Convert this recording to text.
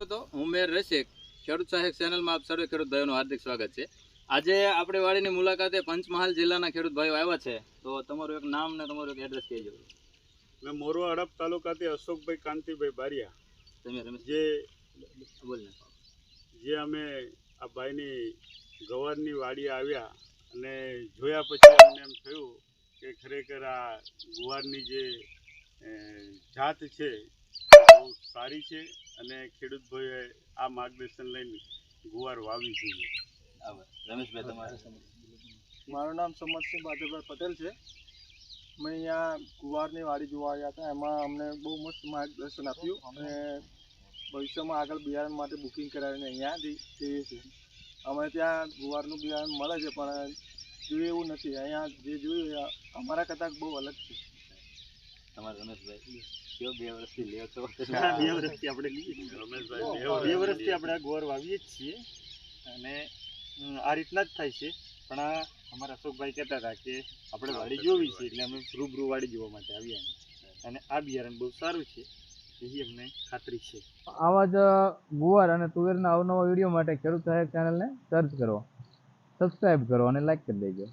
તો હું મેર રસિક ખેડૂત સહાયક ચેનલમાં આપ સર્વે ખેડૂત ભાઈઓનું હાર્દિક સ્વાગત છે। આજે આપણે વાડીની મુલાકાતે પંચમહાલ જિલ્લાના ખેડૂત ભાઈઓ આવ્યા છે, તો તમારું એક નામ ને તમારું એક એડ્રેસ કહેજો। मैं मोरवा हड़प तालुकाથી અશોકભાઈ કાંતિભાઈ બારિયા તમે રમેશ બોલ જે અમે આ ભાઈની ગવારની વાડી આવ્યા અને જોયા પછી અમને એમ થયું કે ખરેખર આ ગુવારની જે જાત છે બહુ સારી છે અને ખેડૂત ભાઈઓએ આ માર્ગદર્શન લઈને ગુવાર વાવવી જોઈએ। રમેશભાઈ તમારે? મારું નામ સમરસિંહ બાદરભાઈ પટેલ છે। અમે અહીંયા ગુવારની વાડી જોવા આવ્યા હતા, એમાં અમને બહુ મસ્ત માર્ગદર્શન આપ્યું અને ભવિષ્યમાં આગળ બિયારણ માટે બુકિંગ કરાવીને અહીંયાથી જઈએ છીએ। અમે ત્યાં ગુવારનું બિયારણ મળે છે પણ જોયું એવું નથી, અહીંયા જે જોયું અમારા કરતાં બહુ અલગ છે। તમારે રમેશભાઈ કયો 2 વર્ષથી લ્યો છો? 2 વર્ષથી આપણે લઈએ છીએ રમેશભાઈ, 2 વર્ષથી આપણે આ ગુવાર વાવીએ જ છીએ અને આ રીતના જ થાય છે। પણ આ અમારા અશોકભાઈ કહેતા હતા કે આપણે વાડી જોવી છે એટલે અમે રૂબરૂ વાડી જોવા માટે આવ્યા અને આ બિયારણ બહુ સારું છે એવી અમને ખાતરી છે। આવા જ ગુવાર અને તુવેરના અવનવા વિડીયો માટે ખેડૂત સહાયક ચેનલને સર્ચ કરો, સબસ્ક્રાઈબ કરો અને લાઈક કરી દેજો।